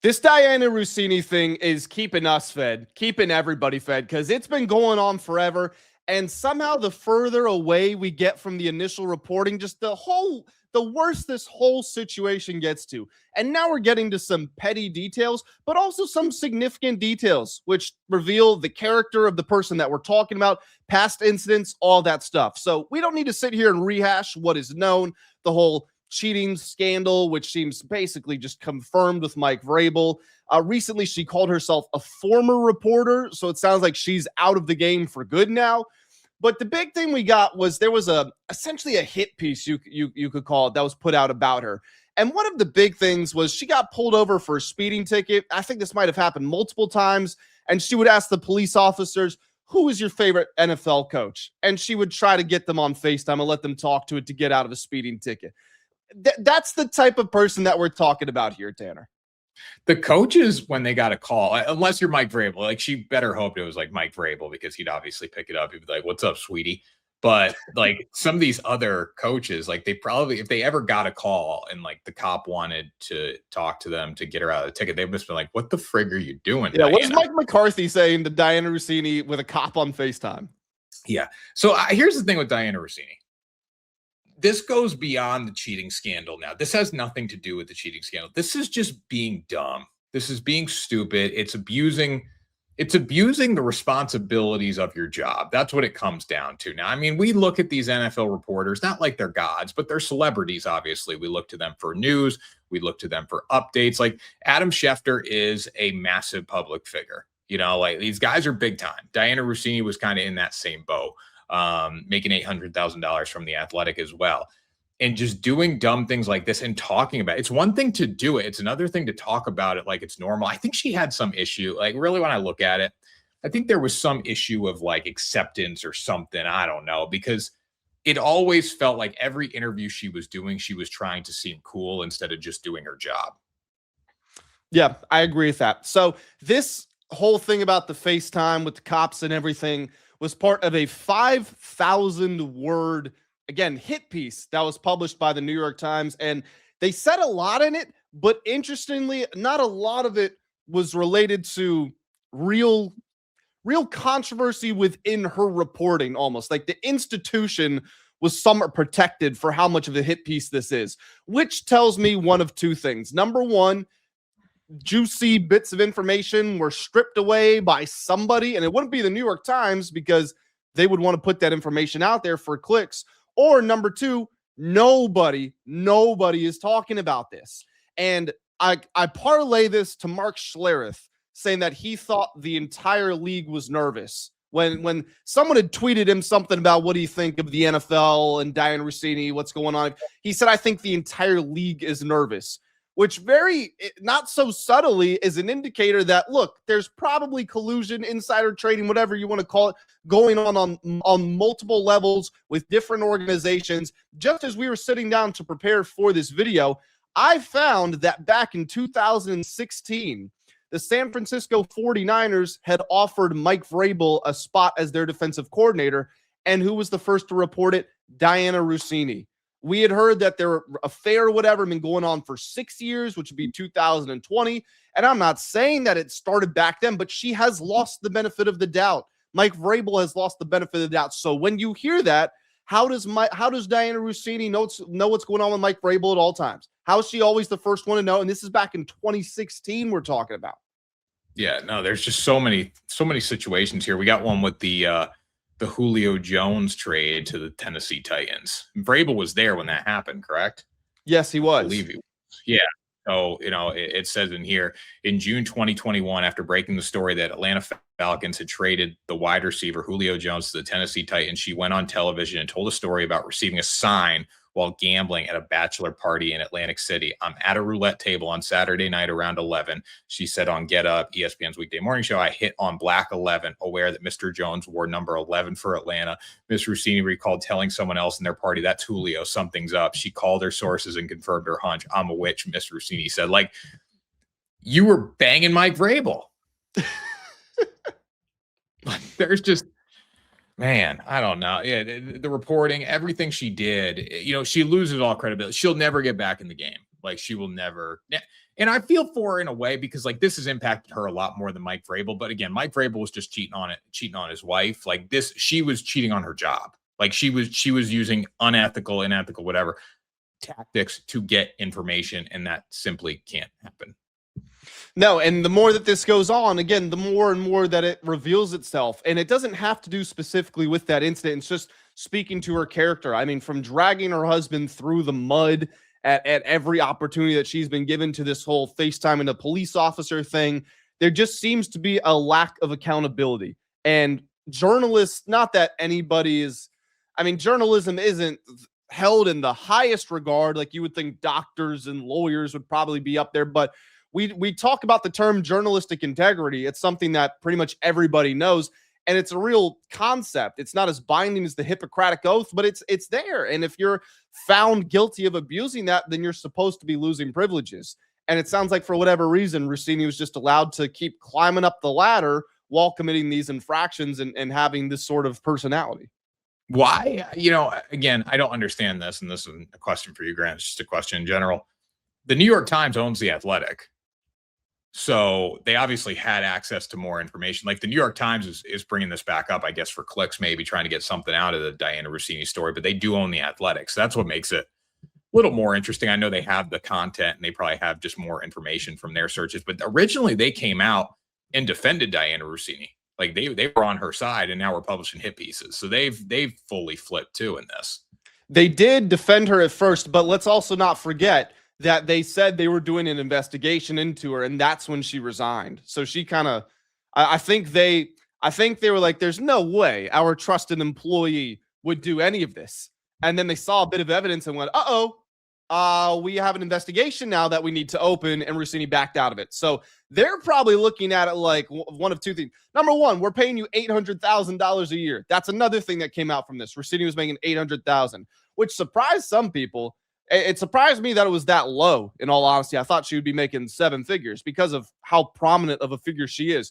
This Diana Russini thing is keeping us fed, keeping everybody fed, because it's been going on forever. And somehow, the further away we get from the initial reporting, just the worse this whole situation gets to. And now we're getting to some petty details, but also some significant details, which reveal the character of the person that we're talking about, past incidents, all that stuff. So we don't need to sit here and rehash what is known, the whole cheating scandal, which seems basically just confirmed with Mike Vrabel. Recently, she called herself a former reporter, so it sounds like she's out of the game for good now. But the big thing we got was there was essentially a hit piece, you could call it, that was put out about her. And one of the big things was she got pulled over for a speeding ticket. I think this might have happened multiple times. And she would ask the police officers, who is your favorite NFL coach? And she would try to get them on FaceTime and let them talk to it to get out of a speeding ticket. That's the type of person that we're talking about here, Tanner. The coaches, when they got a call, unless you're Mike Vrabel, like she better hoped it was like Mike Vrabel because he'd obviously pick it up. He'd be like, "What's up, sweetie?" But like some of these other coaches, like they probably, if they ever got a call and like the cop wanted to talk to them to get her out of the ticket, they must be like, "What the frig are you doing?" Yeah, Diana? What is Mike McCarthy saying to Diana Russini with a cop on FaceTime? Yeah. So here's the thing with Diana Russini. This goes beyond the cheating scandal now. This has nothing to do with the cheating scandal. This is just being dumb. This is being stupid. It's abusing the responsibilities of your job. That's what it comes down to. Now, I mean, we look at these NFL reporters, not like they're gods, but they're celebrities, obviously. We look to them for news. We look to them for updates. Like Adam Schefter is a massive public figure. You know, like these guys are big time. Diana Russini was kind of in that same boat. Making $800,000 from The Athletic as well. And just doing dumb things like this and talking about it. It's one thing to do it. It's another thing to talk about it like it's normal. I think she had some issue. Like really, when I look at it, I think there was some issue of like acceptance or something. I don't know, because it always felt like every interview she was doing, she was trying to seem cool instead of just doing her job. Yeah, I agree with that. So this whole thing about the FaceTime with the cops and everything was part of a 5,000 word, again, hit piece that was published by the New York Times. And they said a lot in it, but interestingly, not a lot of it was related to real controversy within her reporting, almost like the institution was somewhat protected for how much of a hit piece this is, which tells me one of two things. Number one, juicy bits of information were stripped away by somebody, and it wouldn't be the New York Times because they would want to put that information out there for clicks. Or number two, nobody is talking about this. And I parlay this to Mark Schlereth saying that he thought the entire league was nervous when someone had tweeted him something about what do you think of the NFL and Diana Russini, what's going on. He said, I think the entire league is nervous, which very not so subtly is an indicator that, look, there's probably collusion, insider trading, whatever you want to call it, going on multiple levels with different organizations. Just as we were sitting down to prepare for this video, I found that back in 2016, the San Francisco 49ers had offered Mike Vrabel a spot as their defensive coordinator. And who was the first to report it? Diana Russini. We had heard that their affair or whatever had been going on for 6 years, which would be 2020. And I'm not saying that it started back then, but she has lost the benefit of the doubt. Mike Vrabel has lost the benefit of the doubt. So when you hear that, how does Diana Russini know what's going on with Mike Vrabel at all times? How is she always the first one to know? And this is back in 2016 we're talking about. Yeah, no, there's just so many situations here. We got one with the Julio Jones trade to the Tennessee Titans. Vrabel was there when that happened, correct? Yes, he was. I believe he was. Yeah. So, you know, it says in here, in June 2021, after breaking the story that Atlanta Falcons had traded the wide receiver Julio Jones to the Tennessee Titans, she went on television and told a story about receiving a sign while gambling at a bachelor party in Atlantic City. I'm at a roulette table on Saturday night around 11. She said on Get Up, ESPN's weekday morning show, I hit on black 11, aware that Mr. Jones wore number 11 for Atlanta. Ms. Russini recalled telling someone else in their party, that's Julio, something's up. She called her sources and confirmed her hunch. I'm a witch, Ms. Russini said. Like, you were banging Mike Vrabel. There's just... Man, I don't know. Yeah, the reporting, everything she did, you know, she loses all credibility. She'll never get back in the game. Like, she will never. And I feel for her in a way because like this has impacted her a lot more than Mike Vrabel. But again, Mike Vrabel was just cheating on his wife. Like this, she was cheating on her job. Like she was using unethical, unethical, whatever tactics to get information, and that simply can't happen. No, and the more that this goes on, again, the more and more that it reveals itself. And it doesn't have to do specifically with that incident. It's just speaking to her character. I mean, from dragging her husband through the mud at every opportunity that she's been given to this whole FaceTime and a police officer thing, there just seems to be a lack of accountability. And journalists, not that anybody is, I mean, journalism isn't held in the highest regard. Like you would think doctors and lawyers would probably be up there, but we talk about the term journalistic integrity. It's something that pretty much everybody knows, and it's a real concept. It's not as binding as the Hippocratic Oath, but it's there. And if you're found guilty of abusing that, then you're supposed to be losing privileges. And it sounds like for whatever reason, Russini was just allowed to keep climbing up the ladder while committing these infractions and having this sort of personality. Why? Again, I don't understand this, and this is a question for you, Grant. It's just a question in general. The New York Times owns The Athletic. So they obviously had access to more information. Like the New York Times is bringing this back up, I guess, for clicks, maybe trying to get something out of the Dianna Russini story, but they do own The Athletic. So that's what makes it a little more interesting. I know they have the content and they probably have just more information from their searches, but originally they came out and defended Dianna Russini. Like they were on her side, and now we're publishing hit pieces. So they've fully flipped too in this. They did defend her at first, but let's also not forget that they said they were doing an investigation into her, and that's when she resigned. So she kind of, I think they were like, there's no way our trusted employee would do any of this. And then they saw a bit of evidence and went, we have an investigation now that we need to open, and Russini backed out of it. So they're probably looking at it like one of two things. Number one, we're paying you $800,000 a year. That's another thing that came out from this. Russini was making $800,000, which surprised some people. It surprised me that it was that low, in all honesty. I thought she would be making seven figures because of how prominent of a figure she is.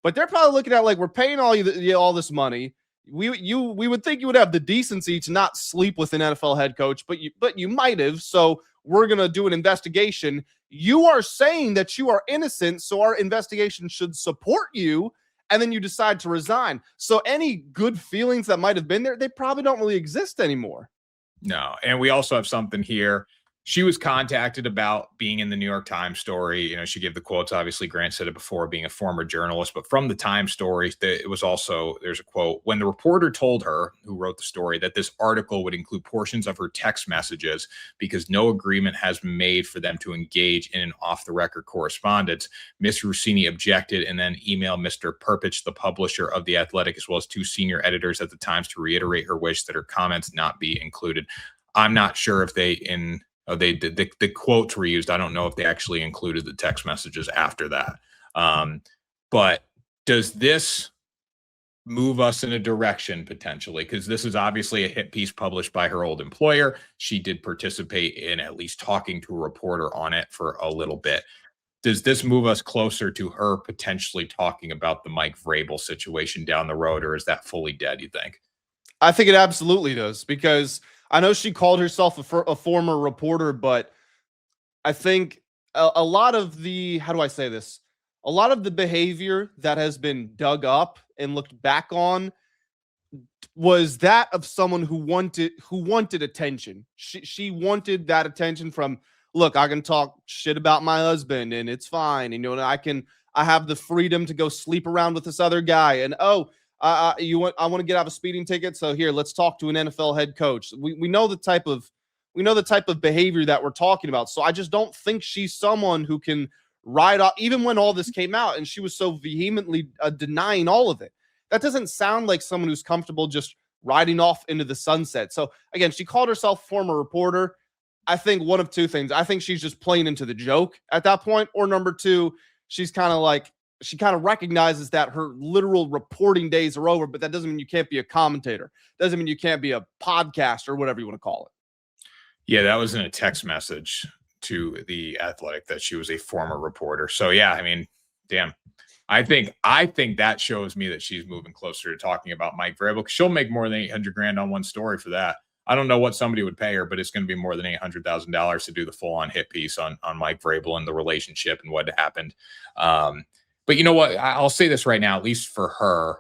But they're probably looking at like, we're paying all this money. We would think you would have the decency to not sleep with an NFL head coach, but you might have. So we're going to do an investigation. You are saying that you are innocent, so our investigation should support you. And then you decide to resign. So any good feelings that might have been there, they probably don't really exist anymore. No. And we also have something here. She was contacted about being in the New York Times story. She gave the quotes. Obviously, Grant said it before, being a former journalist. But from the Times story, it was also, there's a quote. When the reporter told her, who wrote the story, that this article would include portions of her text messages because no agreement has been made for them to engage in an off-the-record correspondence, Ms. Russini objected and then emailed Mr. Perpich, the publisher of The Athletic, as well as two senior editors at the Times, to reiterate her wish that her comments not be included. I'm not sure if the quotes were used. I don't know if they actually included the text messages after that. But does this move us in a direction potentially? Because this is obviously a hit piece published by her old employer. She did participate in at least talking to a reporter on it for a little bit. Does this move us closer to her potentially talking about the Mike Vrabel situation down the road, or is that fully dead, you think? I think it absolutely does, because I know she called herself a former reporter, but I think a lot of the, how do I say this? A lot of the behavior that has been dug up and looked back on was that of someone who wanted attention. She wanted that attention from, look, I can talk shit about my husband and it's fine. I have the freedom to go sleep around with this other guy. And I want to get out of a speeding ticket. So here, let's talk to an NFL head coach. We know the type of behavior that we're talking about. So I just don't think she's someone who can ride off, even when all this came out and she was so vehemently denying all of it. That doesn't sound like someone who's comfortable just riding off into the sunset. So again, she called herself former reporter. I think one of two things. I think she's just playing into the joke at that point. Or number two, she kind of recognizes that her literal reporting days are over, but that doesn't mean you can't be a commentator. Doesn't mean you can't be a podcaster or whatever you want to call it. Yeah, that was in a text message to The Athletic that she was a former reporter. So yeah, I mean, damn. I think that shows me that she's moving closer to talking about Mike Vrabel. She'll make more than $800,000 on one story for that. I don't know what somebody would pay her, but it's going to be more than $800,000 to do the full-on hit piece on Mike Vrabel and the relationship and what happened. But you know what? I'll say this right now, at least for her,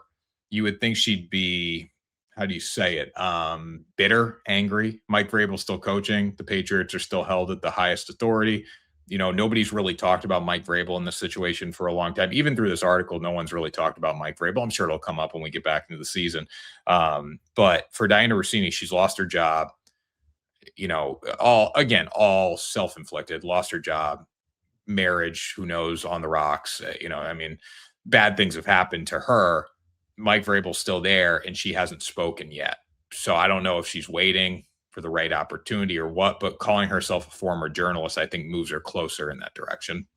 you would think she'd be, how do you say it? Bitter, angry. Mike Vrabel's still coaching. The Patriots are still held at the highest authority. You know, nobody's really talked about Mike Vrabel in this situation for a long time. Even through this article, no one's really talked about Mike Vrabel. I'm sure it'll come up when we get back into the season. But for Dianna Russini, she's lost her job. You know, all self-inflicted, lost her job, marriage, who knows, on the rocks. You know, I mean, bad things have happened to her. Mike Vrabel's still there, and she hasn't spoken yet. So I don't know if she's waiting for the right opportunity or what, but calling herself a former journalist, I think, moves her closer in that direction.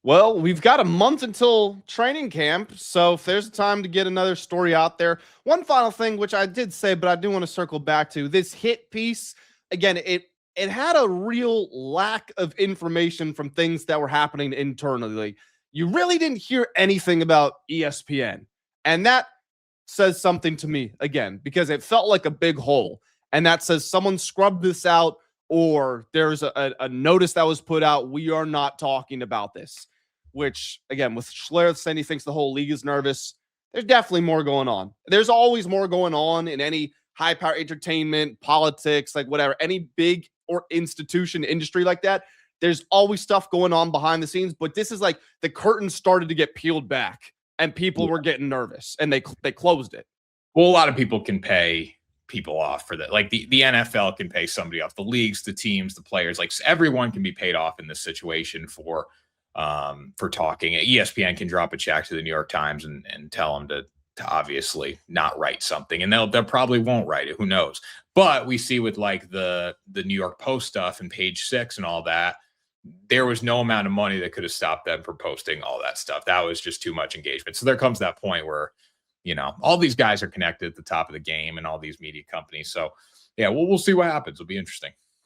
Well, we've got a month until training camp, so if there's a time to get another story out there. One final thing, which I did say, but I do want to circle back to this hit piece. Again, it had a real lack of information from things that were happening internally. You really didn't hear anything about ESPN, and that says something to me again, because it felt like a big hole. And that says someone scrubbed this out, or there's a notice that was put out. We are not talking about this, which again, with Schlereth saying he thinks the whole league is nervous, there's definitely more going on. There's always more going on in any high power entertainment, politics, like whatever, any big or institution industry like that. There's always stuff going on behind the scenes, but this is like the curtain started to get peeled back and people were getting nervous and they closed it. Well, a lot of people can pay people off for that. Like the NFL can pay somebody off, the leagues, the teams, the players, like everyone can be paid off in this situation for talking. ESPN can drop a check to the New York Times and tell them to obviously not write something, and they'll probably won't write it. Who knows? But we see with like the New York Post stuff and Page Six and all that, there was no amount of money that could have stopped them from posting all that stuff. That was just too much engagement. So there comes that point where, you know, all these guys are connected at the top of the game and all these media companies. So yeah, we'll see what happens. It'll be interesting.